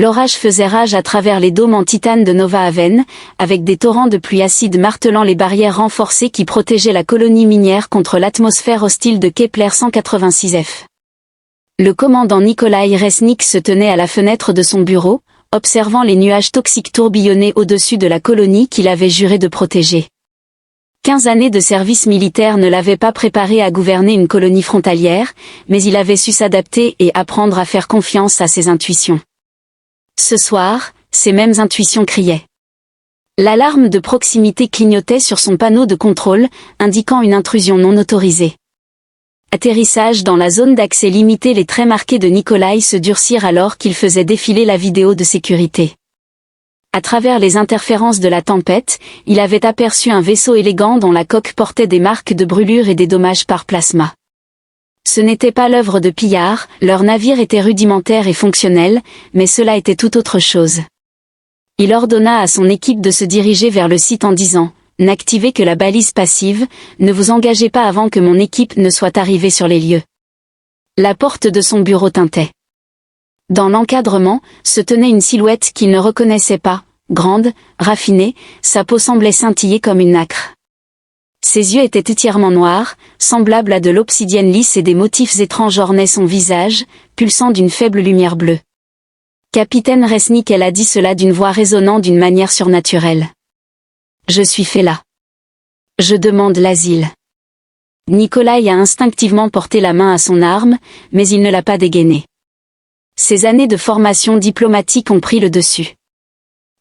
L'orage faisait rage à travers les dômes en titane de Nova Haven, avec des torrents de pluie acide martelant les barrières renforcées qui protégeaient la colonie minière contre l'atmosphère hostile de Kepler 186f. Le commandant Nikolai Resnik se tenait à la fenêtre de son bureau, observant les nuages toxiques tourbillonner au-dessus de la colonie qu'il avait juré de protéger. 15 années de service militaire ne l'avaient pas préparé à gouverner une colonie frontalière, mais il avait su s'adapter et apprendre à faire confiance à ses intuitions. Ce soir, ces mêmes intuitions criaient. L'alarme de proximité clignotait sur son panneau de contrôle, indiquant une intrusion non autorisée. Atterrissage dans la zone d'accès limité. Les traits marqués de Nikolai se durcirent alors qu'il faisait défiler la vidéo de sécurité. À travers les interférences de la tempête, il avait aperçu un vaisseau élégant dont la coque portait des marques de brûlure et des dommages par plasma. Ce n'était pas l'œuvre de pillards, leur navire était rudimentaire et fonctionnel, mais cela était tout autre chose. Il ordonna à son équipe de se diriger vers le site en disant « N'activez que la balise passive, ne vous engagez pas avant que mon équipe ne soit arrivée sur les lieux. » La porte de son bureau tintait. Dans l'encadrement, se tenait une silhouette qu'il ne reconnaissait pas, grande, raffinée, sa peau semblait scintiller comme une nacre. Ses yeux étaient entièrement noirs, semblables à de l'obsidienne lisse et des motifs étranges ornaient son visage, pulsant d'une faible lumière bleue. Capitaine Resnik, elle a dit cela d'une voix résonnant d'une manière surnaturelle. Je suis fait là. Je demande l'asile. Nikolai a instinctivement porté la main à son arme, mais il ne l'a pas dégainée. Ses années de formation diplomatique ont pris le dessus.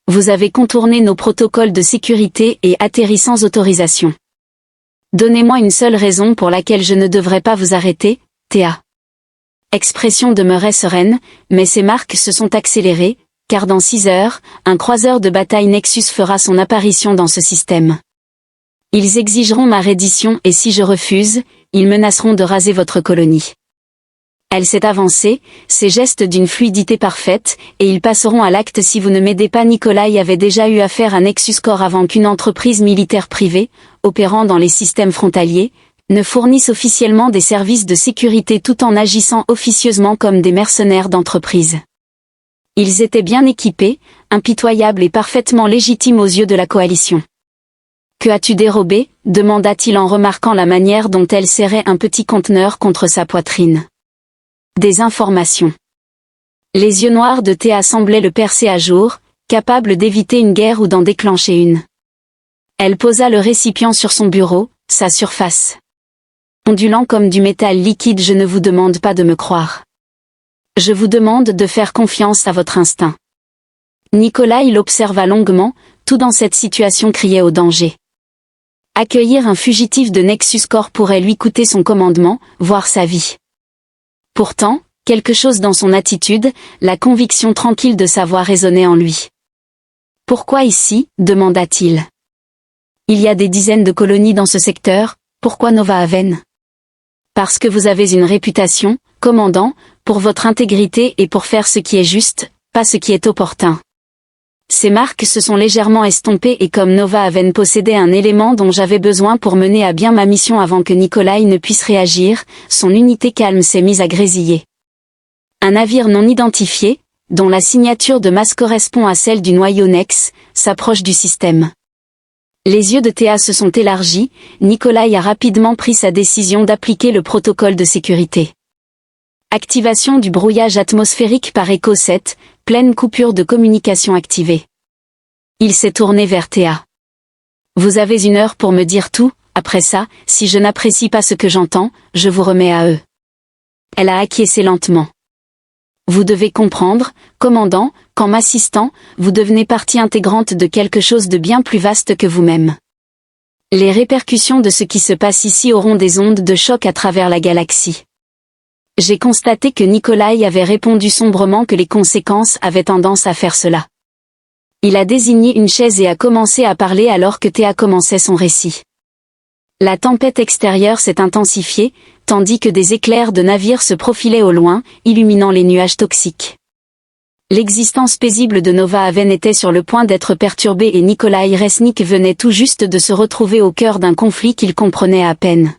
Vous avez contourné nos protocoles de sécurité et atterri sans autorisation. Donnez-moi une seule raison pour laquelle je ne devrais pas vous arrêter, Théa. Expression demeurait sereine, mais ses marques se sont accélérées, car dans 6 heures, un croiseur de bataille Nexus fera son apparition dans ce système. Ils exigeront ma reddition et si je refuse, ils menaceront de raser votre colonie. Elle s'est avancée, ses gestes d'une fluidité parfaite, et ils passeront à l'acte si vous ne m'aidez pas. Nikolai avait déjà eu affaire à Nexus Corps avant qu'une entreprise militaire privée, opérant dans les systèmes frontaliers, ne fournisse officiellement des services de sécurité tout en agissant officieusement comme des mercenaires d'entreprise. Ils étaient bien équipés, impitoyables et parfaitement légitimes aux yeux de la coalition. « Que as-tu dérobé ?» demanda-t-il en remarquant la manière dont elle serrait un petit conteneur contre sa poitrine. Des informations. Les yeux noirs de Théa semblaient le percer à jour, capable d'éviter une guerre ou d'en déclencher une. Elle posa le récipient sur son bureau, sa surface ondulant comme du métal liquide. Je ne vous demande pas de me croire. Je vous demande de faire confiance à votre instinct. Nikolai l'observa longuement, tout dans cette situation criait au danger. Accueillir un fugitif de Nexus Corps pourrait lui coûter son commandement, voire sa vie. Pourtant, quelque chose dans son attitude, la conviction tranquille de sa voix résonnait en lui. « Pourquoi ici ?» demanda-t-il. « Il y a des dizaines de colonies dans ce secteur, pourquoi Nova Haven ?» Parce que vous avez une réputation, commandant, pour votre intégrité et pour faire ce qui est juste, pas ce qui est opportun. Ces marques se sont légèrement estompées et comme Nova Haven possédait un élément dont j'avais besoin pour mener à bien ma mission avant que Nikolai ne puisse réagir, son unité calme s'est mise à grésiller. Un navire non identifié, dont la signature de masse correspond à celle du noyau Nex, s'approche du système. Les yeux de Théa se sont élargis, Nikolai a rapidement pris sa décision d'appliquer le protocole de sécurité. Activation du brouillage atmosphérique par Echo 7, pleine coupure de communication activée. Il s'est tourné vers Théa. Vous avez 1 heure pour me dire tout, après ça, si je n'apprécie pas ce que j'entends, je vous remets à eux. Elle a acquiescé lentement. Vous devez comprendre, commandant, qu'en m'assistant, vous devenez partie intégrante de quelque chose de bien plus vaste que vous-même. Les répercussions de ce qui se passe ici auront des ondes de choc à travers la galaxie. J'ai constaté que Nikolai avait répondu sombrement que les conséquences avaient tendance à faire cela. Il a désigné une chaise et a commencé à parler alors que Théa commençait son récit. La tempête extérieure s'est intensifiée, tandis que des éclairs de navires se profilaient au loin, illuminant les nuages toxiques. L'existence paisible de Nova Haven était sur le point d'être perturbée et Nikolai Resnik venait tout juste de se retrouver au cœur d'un conflit qu'il comprenait à peine.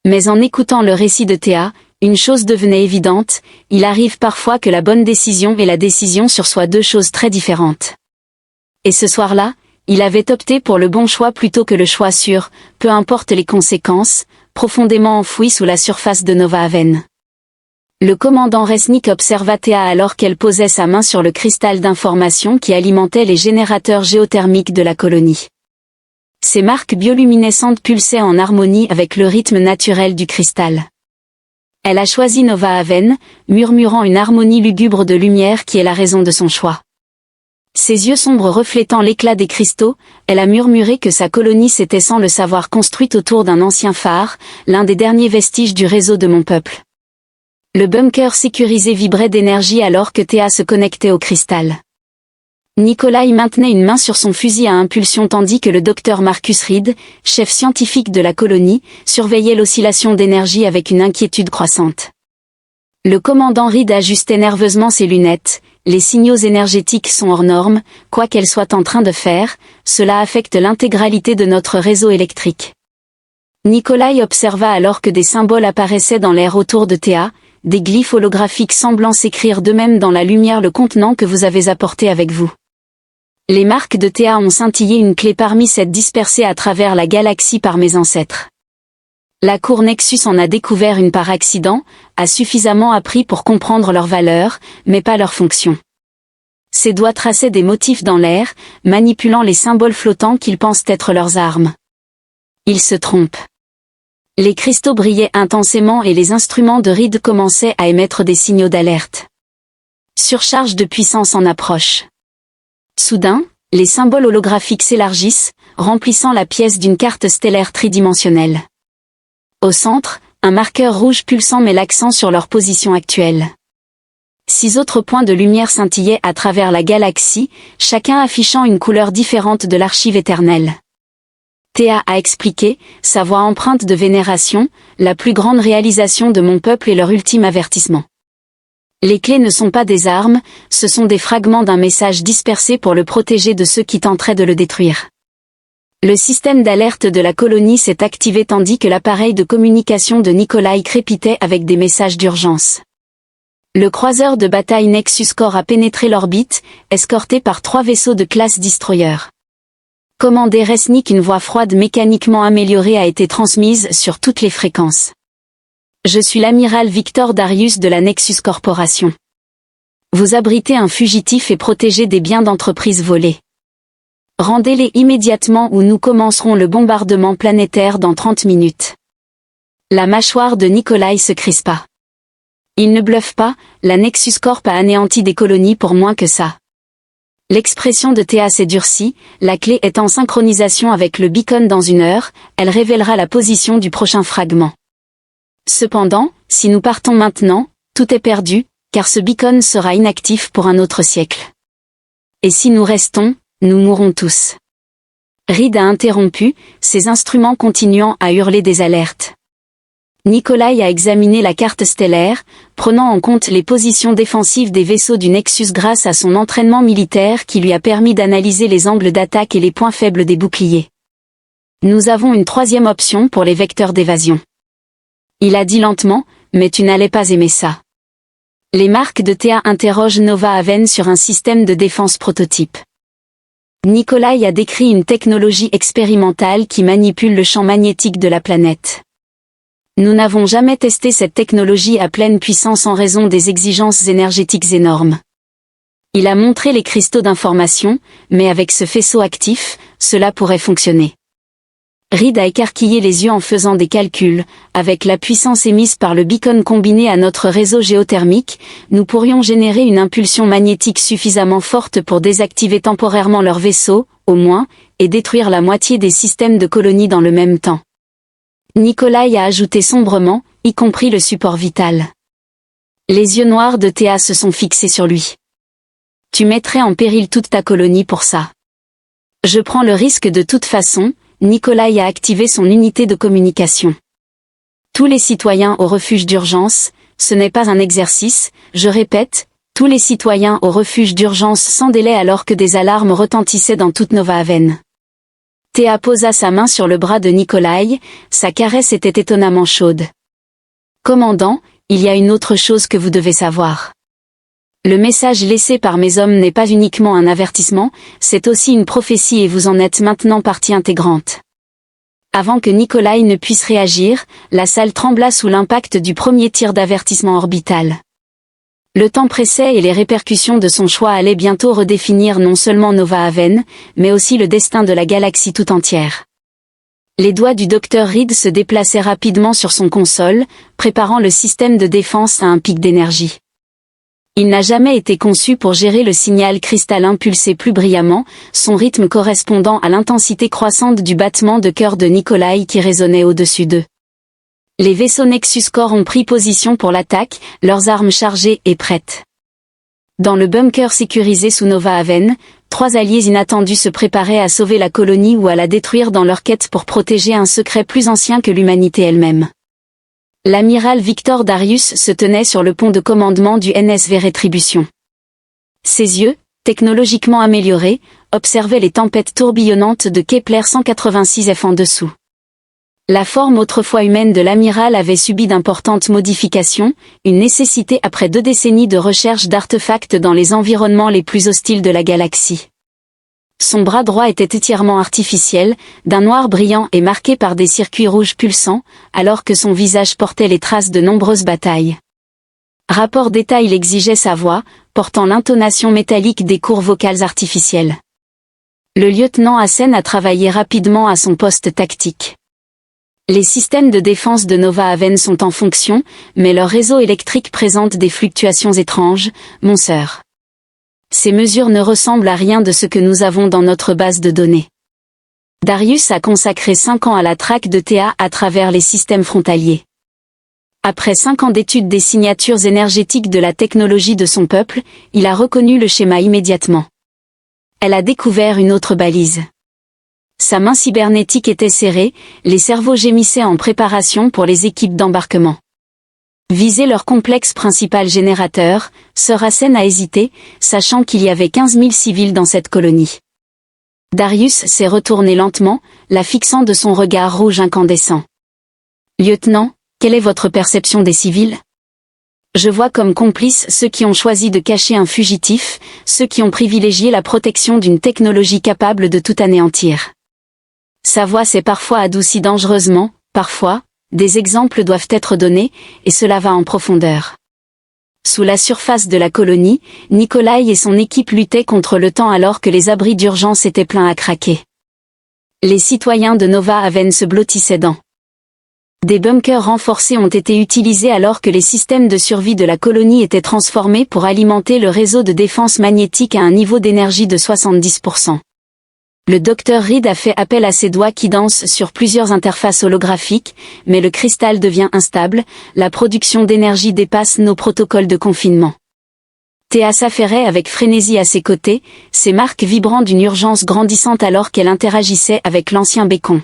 Mais en écoutant le récit de Théa, Une chose devenait évidente, il arrive parfois que la bonne décision et la décision sur soient deux choses très différentes. Et ce soir-là, il avait opté pour le bon choix plutôt que le choix sûr, peu importe les conséquences, profondément enfoui sous la surface de Nova Haven. Le commandant Resnick observa Théa alors qu'elle posait sa main sur le cristal d'information qui alimentait les générateurs géothermiques de la colonie. Ces marques bioluminescentes pulsaient en harmonie avec le rythme naturel du cristal. Elle a choisi Nova Haven, murmurant une harmonie lugubre de lumière qui est la raison de son choix. Ses yeux sombres reflétant l'éclat des cristaux, elle a murmuré que sa colonie s'était sans le savoir construite autour d'un ancien phare, l'un des derniers vestiges du réseau de mon peuple. Le bunker sécurisé vibrait d'énergie alors que Théa se connectait au cristal. Nikolai maintenait une main sur son fusil à impulsion tandis que le docteur Marcus Reed, chef scientifique de la colonie, surveillait l'oscillation d'énergie avec une inquiétude croissante. Le commandant Reed ajustait nerveusement ses lunettes. Les signaux énergétiques sont hors normes, quoi qu'elles soient en train de faire, cela affecte l'intégralité de notre réseau électrique. Nikolai observa alors que des symboles apparaissaient dans l'air autour de Théa, des glyphes holographiques semblant s'écrire d'eux-mêmes dans la lumière le contenant que vous avez apporté avec vous. Les marques de Théa ont scintillé une clé parmi cette dispersée à travers la galaxie par mes ancêtres. La cour Nexus en a découvert une par accident, a suffisamment appris pour comprendre leur valeur, mais pas leur fonction. Ses doigts traçaient des motifs dans l'air, manipulant les symboles flottants qu'ils pensent être leurs armes. Ils se trompent. Les cristaux brillaient intensément et les instruments de Reed commençaient à émettre des signaux d'alerte. Surcharge de puissance en approche. Soudain, les symboles holographiques s'élargissent, remplissant la pièce d'une carte stellaire tridimensionnelle. Au centre, un marqueur rouge pulsant met l'accent sur leur position actuelle. 6 autres points de lumière scintillaient à travers la galaxie, chacun affichant une couleur différente de l'archive éternelle. Théa a expliqué, sa voix empreinte de vénération, la plus grande réalisation de mon peuple et leur ultime avertissement. Les clés ne sont pas des armes, ce sont des fragments d'un message dispersé pour le protéger de ceux qui tenteraient de le détruire. Le système d'alerte de la colonie s'est activé tandis que l'appareil de communication de Nikolai crépitait avec des messages d'urgence. Le croiseur de bataille Nexus Core a pénétré l'orbite, escorté par 3 vaisseaux de classe Destroyer. Commandé Resnick, une voix froide mécaniquement améliorée a été transmise sur toutes les fréquences. Je suis l'amiral Victor Darius de la Nexus Corporation. Vous abritez un fugitif et protégez des biens d'entreprise volés. Rendez-les immédiatement ou nous commencerons le bombardement planétaire dans 30 minutes. La mâchoire de Nikolai se crispa. Il ne bluffe pas, la Nexus Corp a anéanti des colonies pour moins que ça. L'expression de Théa s'est durcie, la clé est en synchronisation avec le beacon dans 1 heure, elle révélera la position du prochain fragment. Cependant, si nous partons maintenant, tout est perdu, car ce beacon sera inactif pour un autre siècle. Et si nous restons, nous mourrons tous. Reed a interrompu, ses instruments continuant à hurler des alertes. Nikolai a examiné la carte stellaire, prenant en compte les positions défensives des vaisseaux du Nexus grâce à son entraînement militaire qui lui a permis d'analyser les angles d'attaque et les points faibles des boucliers. Nous avons une 3e option pour les vecteurs d'évasion. Il a dit lentement, mais tu n'allais pas aimer ça. Les marques de Théa interrogent Nova Haven sur un système de défense prototype. Nikolai a décrit une technologie expérimentale qui manipule le champ magnétique de la planète. Nous n'avons jamais testé cette technologie à pleine puissance en raison des exigences énergétiques énormes. Il a montré les cristaux d'information, mais avec ce faisceau actif, cela pourrait fonctionner. Reed a écarquillé les yeux en faisant des calculs. Avec la puissance émise par le beacon combinée à notre réseau géothermique, nous pourrions générer une impulsion magnétique suffisamment forte pour désactiver temporairement leur vaisseau, au moins, et détruire la moitié des systèmes de colonies dans le même temps. Nikolai a ajouté sombrement, y compris le support vital. Les yeux noirs de Théa se sont fixés sur lui. Tu mettrais en péril toute ta colonie pour ça. Je prends le risque de toute façon. Nikolai a activé son unité de communication. Tous les citoyens au refuge d'urgence, ce n'est pas un exercice, je répète, tous les citoyens au refuge d'urgence sans délai alors que des alarmes retentissaient dans toute Nova Haven. Théa posa sa main sur le bras de Nikolai, sa caresse était étonnamment chaude. Commandant, il y a une autre chose que vous devez savoir. Le message laissé par mes hommes n'est pas uniquement un avertissement, c'est aussi une prophétie et vous en êtes maintenant partie intégrante. » Avant que Nikolai ne puisse réagir, la salle trembla sous l'impact du premier tir d'avertissement orbital. Le temps pressait et les répercussions de son choix allaient bientôt redéfinir non seulement Nova Haven, mais aussi le destin de la galaxie tout entière. Les doigts du Dr Reed se déplaçaient rapidement sur son console, préparant le système de défense à un pic d'énergie. Il n'a jamais été conçu pour gérer le signal cristallin pulsé plus brillamment, son rythme correspondant à l'intensité croissante du battement de cœur de Nikolai qui résonnait au-dessus d'eux. Les vaisseaux Nexus Core ont pris position pour l'attaque, leurs armes chargées et prêtes. Dans le bunker sécurisé sous Nova Haven, 3 alliés inattendus se préparaient à sauver la colonie ou à la détruire dans leur quête pour protéger un secret plus ancien que l'humanité elle-même. L'amiral Victor Darius se tenait sur le pont de commandement du NSV Rétribution. Ses yeux, technologiquement améliorés, observaient les tempêtes tourbillonnantes de Kepler 186f en dessous. La forme autrefois humaine de l'amiral avait subi d'importantes modifications, une nécessité après 2 décennies de recherche d'artefacts dans les environnements les plus hostiles de la galaxie. Son bras droit était entièrement artificiel, d'un noir brillant et marqué par des circuits rouges pulsants, alors que son visage portait les traces de nombreuses batailles. Rapport d'état il exigeait sa voix, portant l'intonation métallique des cours vocales artificielles. Le lieutenant Hassen a travaillé rapidement à son poste tactique. Les systèmes de défense de Nova Haven sont en fonction, mais leur réseau électrique présente des fluctuations étranges, mon sœur. Ces mesures ne ressemblent à rien de ce que nous avons dans notre base de données. Darius a consacré 5 ans à la traque de TA à travers les systèmes frontaliers. Après 5 ans d'étude des signatures énergétiques de la technologie de son peuple, il a reconnu le schéma immédiatement. Elle a découvert une autre balise. Sa main cybernétique était serrée, les cerveaux gémissaient en préparation pour les équipes d'embarquement. Viser leur complexe principal générateur, Sir Hassen a hésité, sachant qu'il y avait 15 000 civils dans cette colonie. Darius s'est retourné lentement, la fixant de son regard rouge incandescent. « Lieutenant, quelle est votre perception des civils ? Je vois comme complices ceux qui ont choisi de cacher un fugitif, ceux qui ont privilégié la protection d'une technologie capable de tout anéantir. » Sa voix s'est parfois adoucie dangereusement, parfois, des exemples doivent être donnés, et cela va en profondeur. Sous la surface de la colonie, Nikolai et son équipe luttaient contre le temps alors que les abris d'urgence étaient pleins à craquer. Les citoyens de Nova Haven se blottissaient dans. Des bunkers renforcés ont été utilisés alors que les systèmes de survie de la colonie étaient transformés pour alimenter le réseau de défense magnétique à un niveau d'énergie de 70%. Le Dr Reed a fait appel à ses doigts qui dansent sur plusieurs interfaces holographiques, mais le cristal devient instable, la production d'énergie dépasse nos protocoles de confinement. Théa s'affairait avec frénésie à ses côtés, ses marques vibrant d'une urgence grandissante alors qu'elle interagissait avec l'ancien bécon.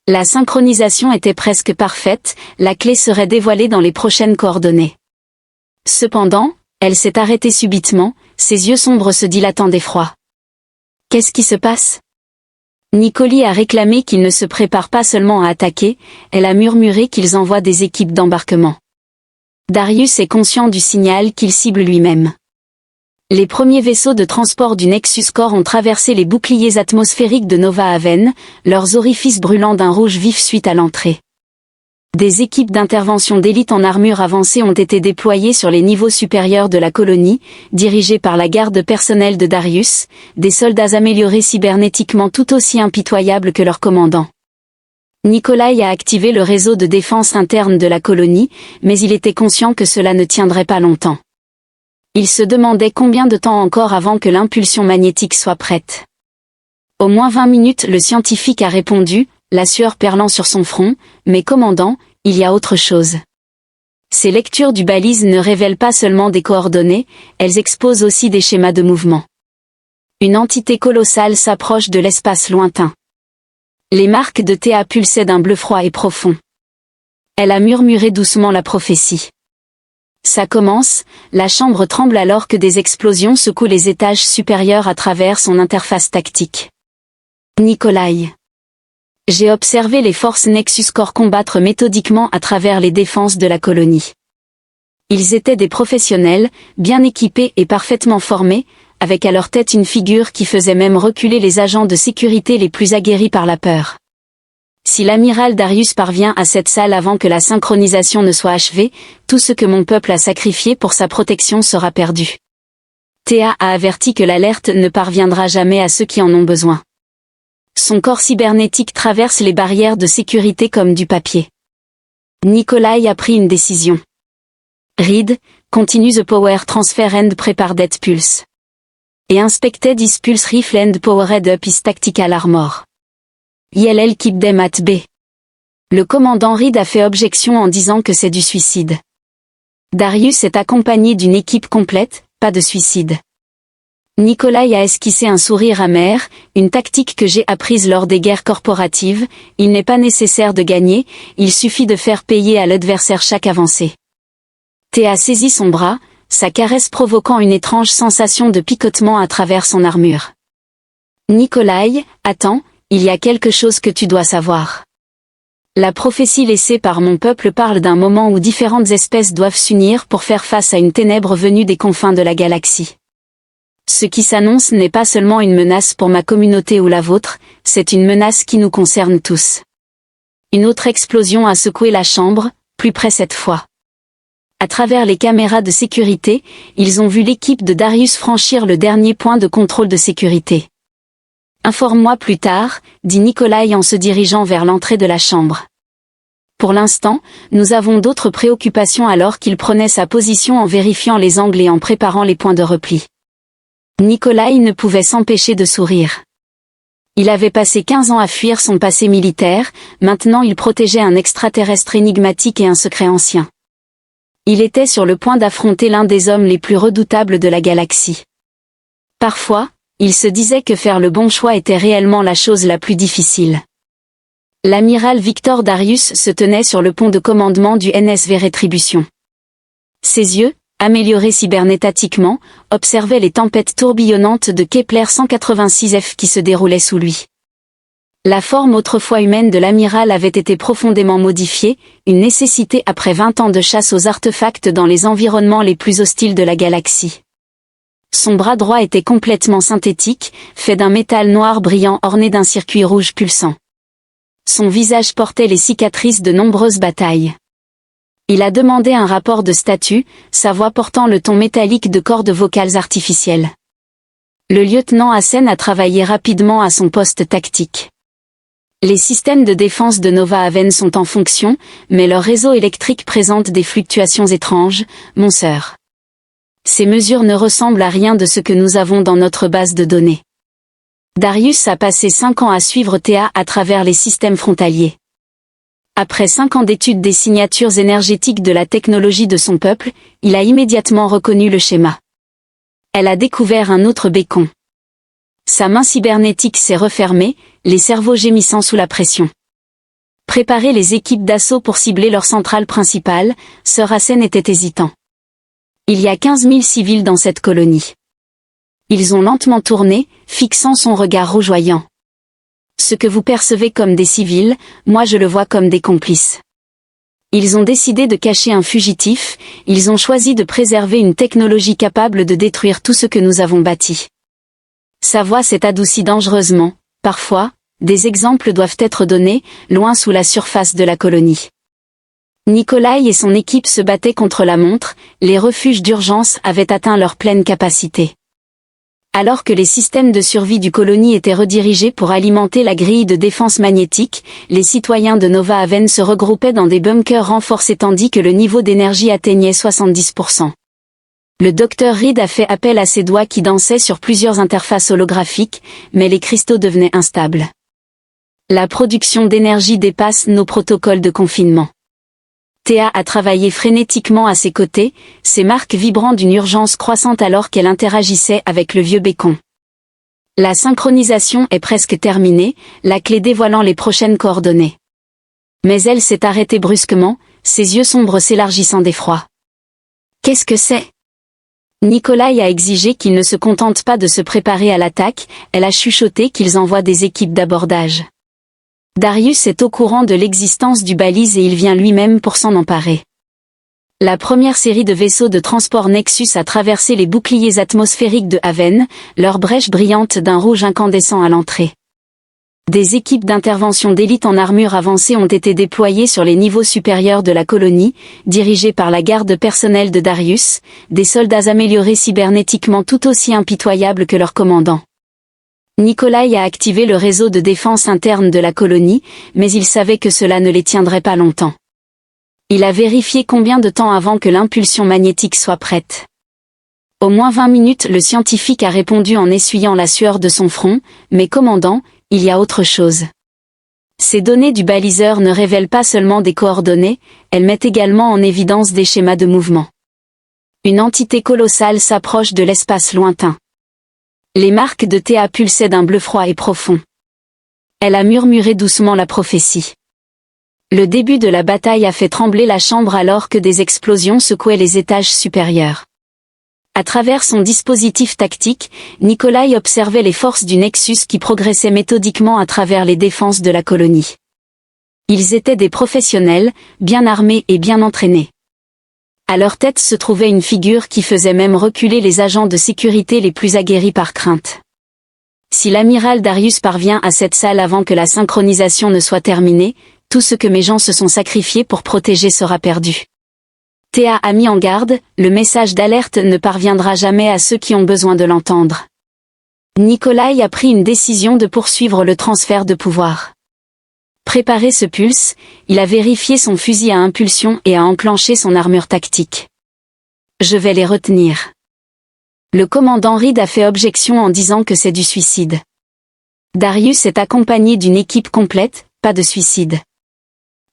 La synchronisation était presque parfaite, la clé serait dévoilée dans les prochaines coordonnées. Cependant, elle s'est arrêtée subitement, ses yeux sombres se dilatant d'effroi. Qu'est-ce qui se passe ? Nicoli a réclamé qu'ils ne se préparent pas seulement à attaquer, elle a murmuré qu'ils envoient des équipes d'embarquement. Darius est conscient du signal qu'il cible lui-même. Les premiers vaisseaux de transport du Nexus Core ont traversé les boucliers atmosphériques de Nova Haven, leurs orifices brûlant d'un rouge vif suite à l'entrée. Des équipes d'intervention d'élite en armure avancée ont été déployées sur les niveaux supérieurs de la colonie, dirigées par la garde personnelle de Darius, des soldats améliorés cybernétiquement tout aussi impitoyables que leurs commandants. Nikolai a activé le réseau de défense interne de la colonie, mais il était conscient que cela ne tiendrait pas longtemps. Il se demandait combien de temps encore avant que l'impulsion magnétique soit prête. Au moins 20 minutes, le scientifique a répondu, la sueur perlant sur son front, mais commandant, il y a autre chose. Ces lectures du balise ne révèlent pas seulement des coordonnées, elles exposent aussi des schémas de mouvement. Une entité colossale s'approche de l'espace lointain. Les marques de TA pulsaient d'un bleu froid et profond. Elle a murmuré doucement la prophétie. Ça commence, la chambre tremble alors que des explosions secouent les étages supérieurs à travers son interface tactique. Nikolai. J'ai observé les forces Nexus Core combattre méthodiquement à travers les défenses de la colonie. Ils étaient des professionnels, bien équipés et parfaitement formés, avec à leur tête une figure qui faisait même reculer les agents de sécurité les plus aguerris par la peur. Si l'amiral Darius parvient à cette salle avant que la synchronisation ne soit achevée, tout ce que mon peuple a sacrifié pour sa protection sera perdu. Théa a averti que l'alerte ne parviendra jamais à ceux qui en ont besoin. Son corps cybernétique traverse les barrières de sécurité comme du papier. Nikolai a pris une décision. Reed, continue the power transfer and prepare that pulse. Et inspected his pulse rifle and powered up his tactical armor. ILL keep them at bay. Le commandant Reed a fait objection en disant que c'est du suicide. Darius est accompagné d'une équipe complète, pas de suicide. Nikolai a esquissé un sourire amer, une tactique que j'ai apprise lors des guerres corporatives, il n'est pas nécessaire de gagner, il suffit de faire payer à l'adversaire chaque avancée. Théa saisit son bras, sa caresse provoquant une étrange sensation de picotement à travers son armure. Nikolai, attends, il y a quelque chose que tu dois savoir. La prophétie laissée par mon peuple parle d'un moment où différentes espèces doivent s'unir pour faire face à une ténèbre venue des confins de la galaxie. Ce qui s'annonce n'est pas seulement une menace pour ma communauté ou la vôtre, c'est une menace qui nous concerne tous. Une autre explosion a secoué la chambre, plus près cette fois. À travers les caméras de sécurité, ils ont vu l'équipe de Darius franchir le dernier point de contrôle de sécurité. Informe-moi plus tard, dit Nikolai en se dirigeant vers l'entrée de la chambre. Pour l'instant, nous avons d'autres préoccupations alors qu'il prenait sa position en vérifiant les angles et en préparant les points de repli. Nikolai ne pouvait s'empêcher de sourire. Il avait passé 15 ans à fuir son passé militaire, maintenant il protégeait un extraterrestre énigmatique et un secret ancien. Il était sur le point d'affronter l'un des hommes les plus redoutables de la galaxie. Parfois, il se disait que faire le bon choix était réellement la chose la plus difficile. L'amiral Victor Darius se tenait sur le pont de commandement du NSV Rétribution. Ses yeux, améliorés cybernétatiquement, observaient les tempêtes tourbillonnantes de Kepler 186F qui se déroulaient sous lui. La forme autrefois humaine de l'amiral avait été profondément modifiée, une nécessité après 20 ans de chasse aux artefacts dans les environnements les plus hostiles de la galaxie. Son bras droit était complètement synthétique, fait d'un métal noir brillant orné d'un circuit rouge pulsant. Son visage portait les cicatrices de nombreuses batailles. Il a demandé un rapport de statut, sa voix portant le ton métallique de cordes vocales artificielles. Le lieutenant Hassen a travaillé rapidement à son poste tactique. Les systèmes de défense de Nova Haven sont en fonction, mais leur réseau électrique présente des fluctuations étranges, mon sœur. Ces mesures ne ressemblent à rien de ce que nous avons dans notre base de données. Darius a passé 5 ans à suivre Théa à travers les systèmes frontaliers. Après 5 ans d'études des signatures énergétiques de la technologie de son peuple, il a immédiatement reconnu le schéma. Elle a découvert un autre bécon. Sa main cybernétique s'est refermée, les cerveaux gémissant sous la pression. Préparer les équipes d'assaut pour cibler leur centrale principale, Sir Hassen était hésitant. Il y a 15 000 civils dans cette colonie. Ils ont lentement tourné, fixant son regard rougeoyant. Ce que vous percevez comme des civils, moi je le vois comme des complices. Ils ont décidé de cacher un fugitif, ils ont choisi de préserver une technologie capable de détruire tout ce que nous avons bâti. Sa voix s'est adoucie dangereusement, parfois, des exemples doivent être donnés, loin sous la surface de la colonie. Nikolai et son équipe se battaient contre la montre, les refuges d'urgence avaient atteint leur pleine capacité. Alors que les systèmes de survie du colonie étaient redirigés pour alimenter la grille de défense magnétique, les citoyens de Nova Haven se regroupaient dans des bunkers renforcés tandis que le niveau d'énergie atteignait 70%. Le docteur Reed a fait appel à ses doigts qui dansaient sur plusieurs interfaces holographiques, mais les cristaux devenaient instables. La production d'énergie dépasse nos protocoles de confinement. Théa a travaillé frénétiquement à ses côtés, ses marques vibrant d'une urgence croissante alors qu'elle interagissait avec le vieux bécon. La synchronisation est presque terminée, la clé dévoilant les prochaines coordonnées. Mais elle s'est arrêtée brusquement, ses yeux sombres s'élargissant d'effroi. Qu'est-ce que c'est ? Nikolai a exigé qu'ils ne se contentent pas de se préparer à l'attaque, elle a chuchoté qu'ils envoient des équipes d'abordage. Darius est au courant de l'existence du balise et il vient lui-même pour s'en emparer. La première série de vaisseaux de transport Nexus a traversé les boucliers atmosphériques de Haven, leur brèche brillante d'un rouge incandescent à l'entrée. Des équipes d'intervention d'élite en armure avancée ont été déployées sur les niveaux supérieurs de la colonie, dirigées par la garde personnelle de Darius, des soldats améliorés cybernétiquement tout aussi impitoyables que leur commandant. Nikolai a activé le réseau de défense interne de la colonie, mais il savait que cela ne les tiendrait pas longtemps. Il a vérifié combien de temps avant que l'impulsion magnétique soit prête. Au moins 20 minutes, le scientifique a répondu en essuyant la sueur de son front, mais commandant, il y a autre chose. Ces données du baliseur ne révèlent pas seulement des coordonnées, elles mettent également en évidence des schémas de mouvement. Une entité colossale s'approche de l'espace lointain. Les marques de Théa pulsaient d'un bleu froid et profond. Elle a murmuré doucement la prophétie. Le début de la bataille a fait trembler la chambre alors que des explosions secouaient les étages supérieurs. À travers son dispositif tactique, Nikolai observait les forces du Nexus qui progressaient méthodiquement à travers les défenses de la colonie. Ils étaient des professionnels, bien armés et bien entraînés. À leur tête se trouvait une figure qui faisait même reculer les agents de sécurité les plus aguerris par crainte. Si l'amiral Darius parvient à cette salle avant que la synchronisation ne soit terminée, tout ce que mes gens se sont sacrifiés pour protéger sera perdu. Théa a mis en garde, le message d'alerte ne parviendra jamais à ceux qui ont besoin de l'entendre. Nikolai a pris une décision de poursuivre le transfert de pouvoir. Préparé ce pulse, il a vérifié son fusil à impulsion et a enclenché son armure tactique. Je vais les retenir. Le commandant Reed a fait objection en disant que c'est du suicide. Darius est accompagné d'une équipe complète, pas de suicide.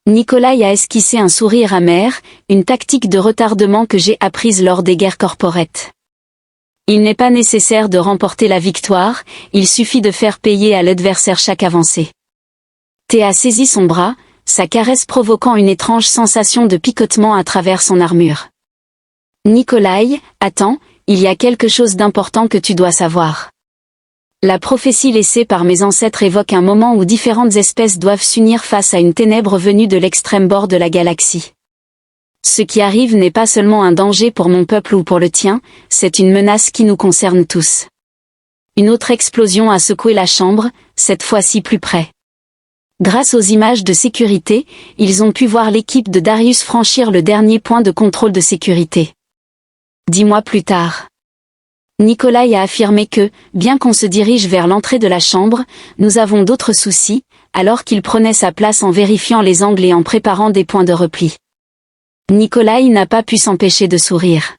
Nikolai a esquissé un sourire amer, une tactique de retardement que j'ai apprise lors des guerres corporettes. Il n'est pas nécessaire de remporter la victoire, il suffit de faire payer à l'adversaire chaque avancée. Théa saisit son bras, sa caresse provoquant une étrange sensation de picotement à travers son armure. Nikolai, attends, il y a quelque chose d'important que tu dois savoir. La prophétie laissée par mes ancêtres évoque un moment où différentes espèces doivent s'unir face à une ténèbre venue de l'extrême bord de la galaxie. Ce qui arrive n'est pas seulement un danger pour mon peuple ou pour le tien, c'est une menace qui nous concerne tous. Une autre explosion a secoué la chambre, cette fois-ci plus près. Grâce aux images de sécurité, ils ont pu voir l'équipe de Darius franchir le dernier point de contrôle de sécurité. 10 mois plus tard. Nikolai a affirmé que, bien qu'on se dirige vers l'entrée de la chambre, nous avons d'autres soucis, alors qu'il prenait sa place en vérifiant les angles et en préparant des points de repli. Nikolai n'a pas pu s'empêcher de sourire.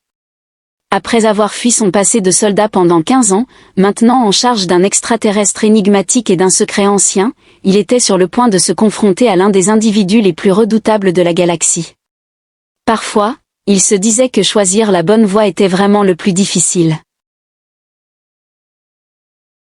Après avoir fui son passé de soldat pendant 15 ans, maintenant en charge d'un extraterrestre énigmatique et d'un secret ancien, il était sur le point de se confronter à l'un des individus les plus redoutables de la galaxie. Parfois, il se disait que choisir la bonne voie était vraiment le plus difficile.